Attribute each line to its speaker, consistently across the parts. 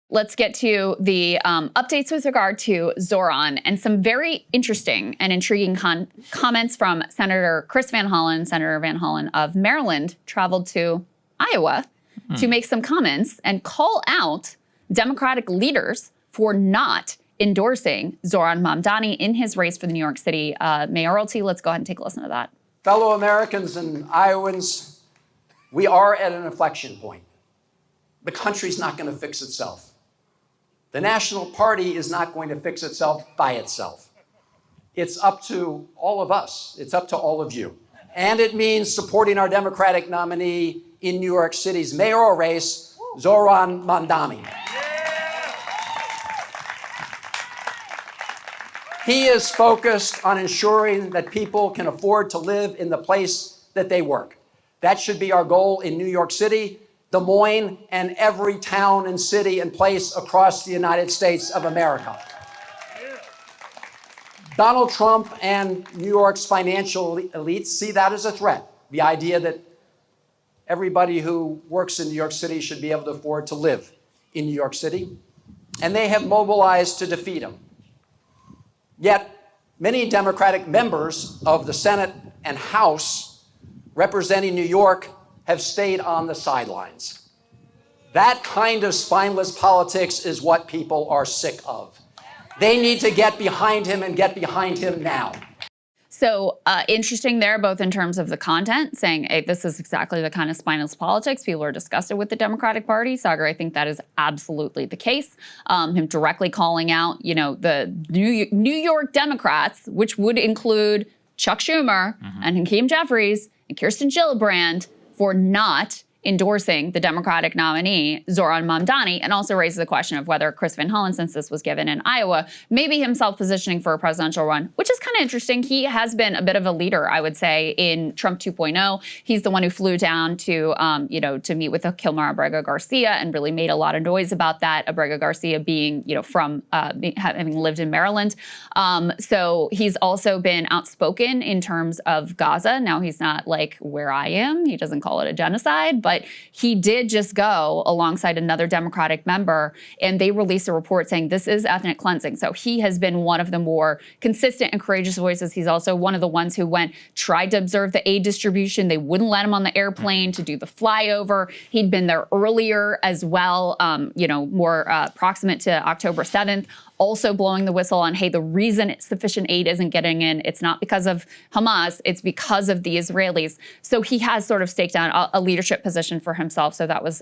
Speaker 1: Let's get to the updates with regard to Zohran and some very interesting and intriguing comments from Senator Chris Van Hollen. Senator Van Hollen of Maryland traveled to Iowa to make some comments and call out Democratic leaders for not endorsing Zohran Mamdani in his race for the New York City mayoralty. Let's go ahead and take a listen to that.
Speaker 2: Fellow Americans and Iowans, we are at an inflection point. The country's not going to fix itself. The National Party is not going to fix itself by itself. It's up to all of us. It's up to all of you. And it means supporting our Democratic nominee in New York City's mayoral race, Zohran Mamdani. He is focused on ensuring that people can afford to live in the place that they work. That should be our goal in New York City, Des Moines, and every town and city and place across the United States of America. Donald Trump and New York's financial elites see that as a threat. The idea that everybody who works in New York City should be able to afford to live in New York City. And they have mobilized to defeat him. Yet, many Democratic members of the Senate and House representing New York have stayed on the sidelines. That kind of spineless politics is what people are sick of. They need to get behind him and get behind him now.
Speaker 1: So interesting there, both in terms of the content, saying, hey, this is exactly the kind of spineless politics. People are disgusted with the Democratic Party. Saagar, I think that is absolutely the case. Him directly calling out, you know, the New York Democrats, which would include Chuck Schumer and Hakeem Jeffries and Kirsten Gillibrand, for not endorsing the Democratic nominee, Zohran Mamdani, and also raises the question of whether Chris Van Hollen, since this was given in Iowa, maybe himself positioning for a presidential run, which is kind of interesting. He has been a bit of a leader, I would say, in Trump 2.0. He's the one who flew down to, you know, to meet with Kilmer Abrego Garcia and really made a lot of noise about that. Abrego Garcia being, you know, from having lived in Maryland. So he's also been outspoken in terms of Gaza. Now he's not like where I am. He doesn't call it a genocide, but he did just go alongside another Democratic member, and they released a report saying this is ethnic cleansing. So he has been one of the more consistent and courageous voices. He's also one of the ones who tried to observe the aid distribution. They wouldn't let him on the airplane to do the flyover. He'd been there earlier as well, you know, more proximate to October 7th. Also blowing the whistle on, hey, the reason sufficient aid isn't getting in, it's not because of Hamas, it's because of the Israelis. So he has sort of staked out a leadership position for himself. So that was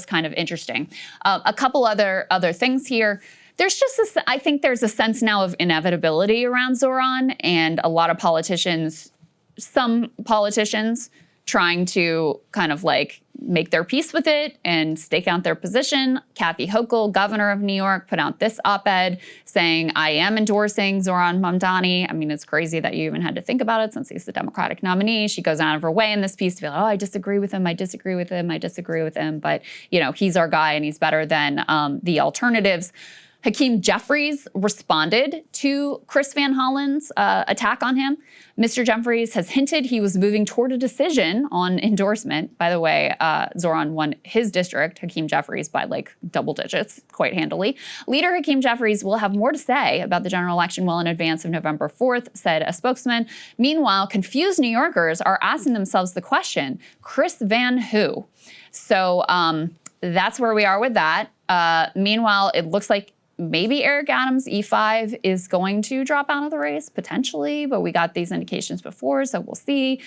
Speaker 1: kind of interesting. A couple other things here. There's just I think there's a sense now of inevitability around Zohran, and a lot of politicians, some politicians, trying to kind of like make their peace with it and stake out their position. Kathy Hochul, governor of New York, put out this op-ed saying, I am endorsing Zohran Mamdani. I mean, it's crazy that you even had to think about it since he's the Democratic nominee. She goes out of her way in this piece to be like, oh, I disagree with him, I disagree with him, I disagree with him. But, you know, he's our guy and he's better than the alternatives. Hakeem Jeffries responded to Chris Van Hollen's attack on him. Mr. Jeffries has hinted he was moving toward a decision on endorsement. By the way, Zohran won his district, Hakeem Jeffries, by like double digits, quite handily. Leader Hakeem Jeffries will have more to say about the general election well in advance of November 4th, said a spokesman. Meanwhile, confused New Yorkers are asking themselves the question, Chris Van who? So that's where we are with that. Meanwhile, it looks like maybe Eric Adams, E5, is going to drop out of the race, potentially, but we got these indications before, so we'll see.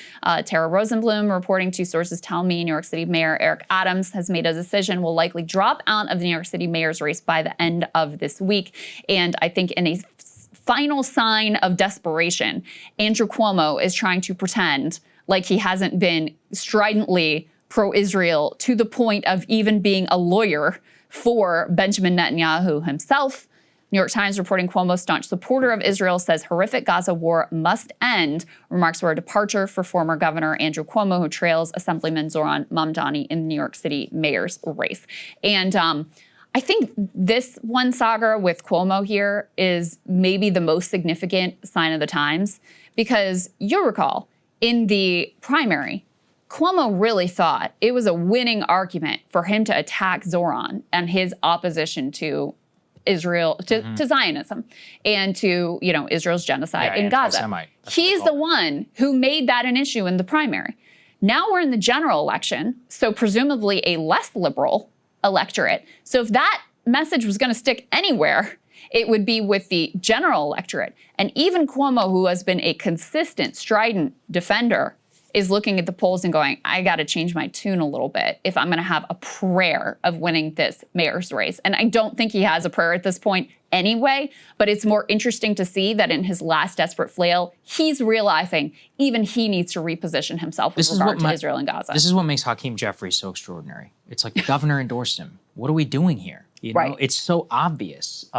Speaker 1: Tara Rosenblum reporting to sources tell me New York City Mayor Eric Adams has made a decision, will likely drop out of the New York City mayor's race by the end of this week. And I think in a final sign of desperation, Andrew Cuomo is trying to pretend like he hasn't been stridently pro-Israel to the point of even being a lawyer for Benjamin Netanyahu himself. New York Times reporting Cuomo, staunch supporter of Israel, says horrific Gaza war must end. Remarks were a departure for former Governor Andrew Cuomo, who trails Assemblyman Zohran Mamdani in the New York City mayor's race. And I think this one, Saagar, with Cuomo here is maybe the most significant sign of the times, because you'll recall in the primary, Cuomo really thought it was a winning argument for him to attack Zohran and his opposition to Israel, to Zionism, and to, you know, Israel's genocide in Gaza. He's the one who made that an issue in the primary. Now we're in the general election, so presumably a less liberal electorate. So if that message was going to stick anywhere, it would be with the general electorate. And even Cuomo, who has been a consistent, strident defender, is looking at the polls and going, I got to change my tune a little bit if I'm going to have a prayer of winning this mayor's race. And I don't think he has a prayer at this point anyway, but it's more interesting to see that in his last desperate flail, he's realizing even he needs to reposition himself with regard to Israel and Gaza.
Speaker 3: This is what makes Hakeem Jeffries so extraordinary. It's like the governor endorsed him. What are we doing here? You know, it's so obvious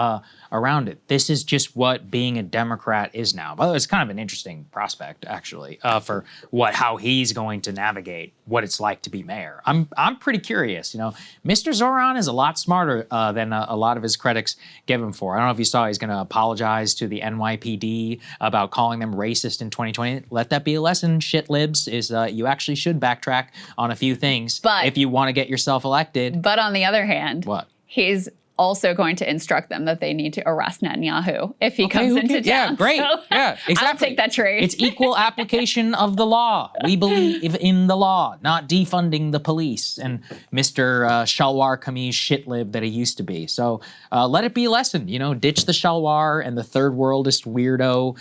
Speaker 3: around it. This is just what being a Democrat is now. By the way, it's kind of an interesting prospect, actually, for how he's going to navigate what it's like to be mayor. I'm pretty curious. You know, Mr. Zohran is a lot smarter than a lot of his critics give him for. I don't know if you saw he's going to apologize to the NYPD about calling them racist in 2020. Let that be a lesson, shit libs, is you actually should backtrack on a few things if you want to get yourself elected.
Speaker 1: But on the other hand,
Speaker 3: what?
Speaker 1: He's also going to instruct them that they need to arrest Netanyahu if he comes into town.
Speaker 3: Yeah, great.
Speaker 1: So,
Speaker 3: yeah, exactly.
Speaker 1: I'll take that trade.
Speaker 3: It's equal application of the law. We believe in the law, not defunding the police and Mr. Shalwar Kameez shitlib that he used to be. So let it be a lesson. You know, ditch the Shalwar and the third worldist weirdo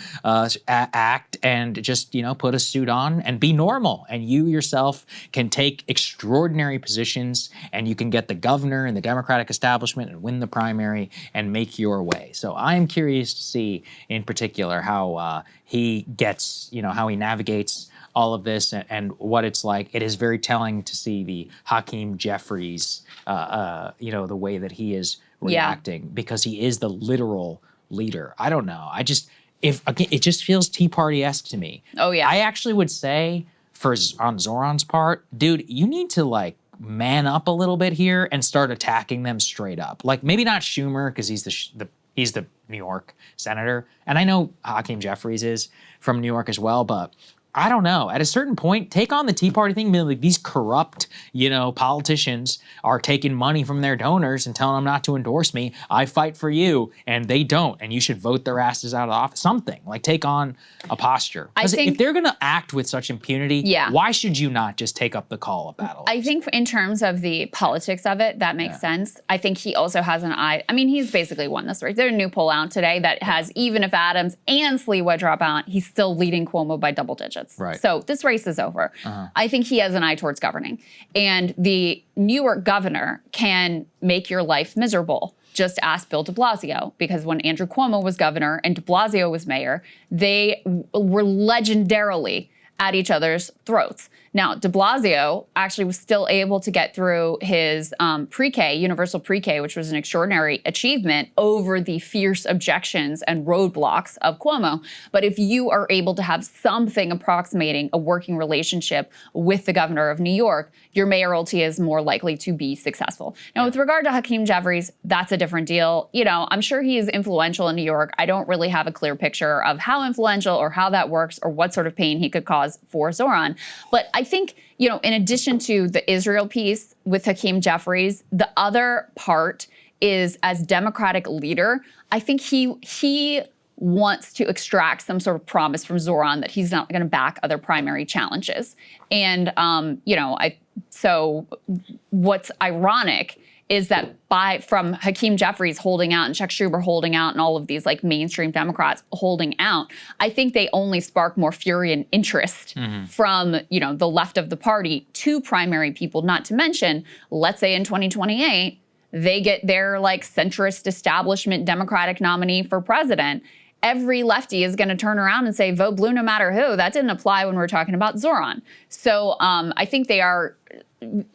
Speaker 3: act and just, you know, put a suit on and be normal. And you yourself can take extraordinary positions and you can get the governor and the Democratic establishment and win the primary and make your way. So I am curious to see in particular how he gets, you know, how he navigates all of this and what it's like. It is very telling to see the Hakeem Jeffries, you know, the way that he is reacting because he is the literal leader. I don't know. It just feels Tea Party-esque to me.
Speaker 1: Oh, yeah.
Speaker 3: I actually would say on Zohran's part, dude, you need to like man up a little bit here and start attacking them straight up. Like maybe not Schumer because he's the New York senator, and I know Hakeem Jeffries is from New York as well, but I don't know. At a certain point, take on the Tea Party thing. Like these corrupt, you know, politicians are taking money from their donors and telling them not to endorse me. I fight for you, and they don't, and you should vote their asses out of office. Something like take on a posture. Because if they're going to act with such impunity, why should you not just take up the call of battle?
Speaker 1: I think in terms of the politics of it, that makes sense. I think he also has an eye. I mean, he's basically won this race. There's a new poll out today that has even if Adams and Sliwa drop out, he's still leading Cuomo by double digits.
Speaker 3: Right.
Speaker 1: So this race is over. I think he has an eye towards governing. And the New York governor can make your life miserable. Just ask Bill de Blasio, because when Andrew Cuomo was governor and de Blasio was mayor, they were legendarily at each other's throats. Now, de Blasio actually was still able to get through his pre-K, universal pre-K, which was an extraordinary achievement over the fierce objections and roadblocks of Cuomo. But if you are able to have something approximating a working relationship with the governor of New York, your mayoralty is more likely to be successful. Now, with regard to Hakeem Jeffries, that's a different deal. You know, I'm sure he is influential in New York. I don't really have a clear picture of how influential or how that works or what sort of pain he could cause for Zohran. But I think, you know, in addition to the Israel piece with Hakeem Jeffries, the other part is as Democratic leader, I think he wants to extract some sort of promise from Zohran that he's not going to back other primary challenges. And, you know, so what's ironic is that from Hakeem Jeffries holding out and Chuck Schumer holding out and all of these like mainstream Democrats holding out, I think they only spark more fury and interest from, you know, the left of the party to primary people, not to mention, let's say in 2028, they get their like centrist establishment Democratic nominee for president. Every lefty is going to turn around and say, vote blue no matter who. That didn't apply when we're talking about Zohran. So I think they are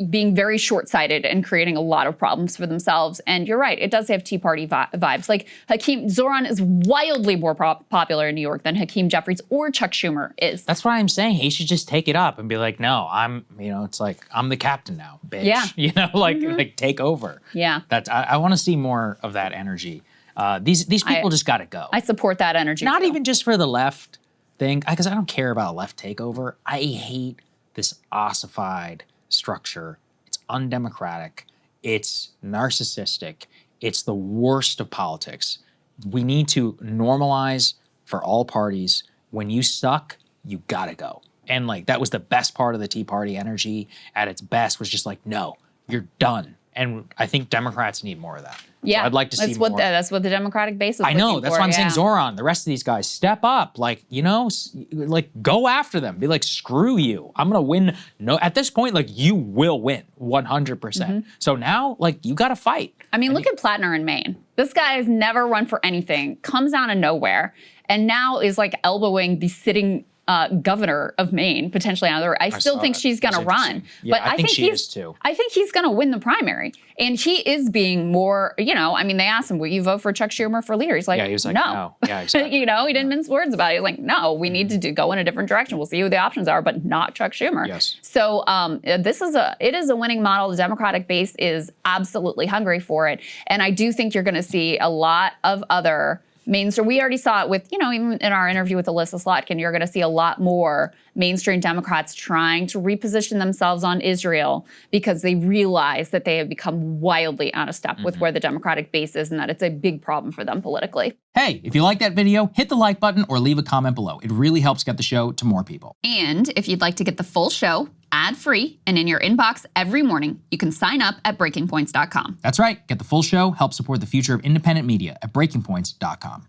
Speaker 1: being very short-sighted and creating a lot of problems for themselves. And you're right, it does have Tea Party vibes. Like Zohran is wildly more popular in New York than Hakeem Jeffries or Chuck Schumer is.
Speaker 3: That's why I'm saying he should just take it up and be like, no, you know, it's like, I'm the captain now, bitch.
Speaker 1: Yeah.
Speaker 3: You know, like take over.
Speaker 1: Yeah.
Speaker 3: I want to see more of that energy. These people just got to go.
Speaker 1: I support that energy.
Speaker 3: Not even just for the left thing, because I don't care about a left takeover. I hate this ossified structure. It's undemocratic. It's narcissistic. It's the worst of politics. We need to normalize for all parties. When you suck, you gotta go. And like, that was the best part of the Tea Party energy at its best, was just like, no, you're done. And I think Democrats need more of that.
Speaker 1: Yeah,
Speaker 3: so I'd like to see more.
Speaker 1: That's what the Democratic base is
Speaker 3: I know,
Speaker 1: looking
Speaker 3: that's
Speaker 1: for,
Speaker 3: why I'm saying
Speaker 1: yeah.
Speaker 3: Zohran, the rest of these guys, step up. Like, you know, like go after them. Be like, screw you. I'm gonna win. No, at this point, like you will win 100%. So now, like, you gotta fight.
Speaker 1: I mean, look at Plattner in Maine. This guy has never run for anything, comes out of nowhere, and now is like elbowing the sitting governor of Maine, potentially out of there. I still think she's going to run.
Speaker 3: Yeah,
Speaker 1: but
Speaker 3: I think she is too.
Speaker 1: I think he's going to win the primary. And he is being more, you know, I mean, they asked him, will you vote for Chuck Schumer for leader? He's like,
Speaker 3: yeah, he was like,
Speaker 1: no.
Speaker 3: Yeah, exactly.
Speaker 1: You know, he didn't mince words about it. He's like, no, we need to go in a different direction. We'll see who the options are, but not Chuck Schumer.
Speaker 3: Yes.
Speaker 1: So it is a winning model. The Democratic base is absolutely hungry for it. And I do think you're going to see a lot of other mainstream. We already saw it with, you know, even in our interview with Alyssa Slotkin, you're going to see a lot more mainstream Democrats trying to reposition themselves on Israel because they realize that they have become wildly out of step with where the Democratic base is and that it's a big problem for them politically.
Speaker 4: Hey, if you like that video, hit the like button or leave a comment below. It really helps get the show to more people.
Speaker 1: And if you'd like to get the full show ad-free and in your inbox every morning, you can sign up at breakingpoints.com.
Speaker 4: That's right. Get the full show, help support the future of independent media at breakingpoints.com.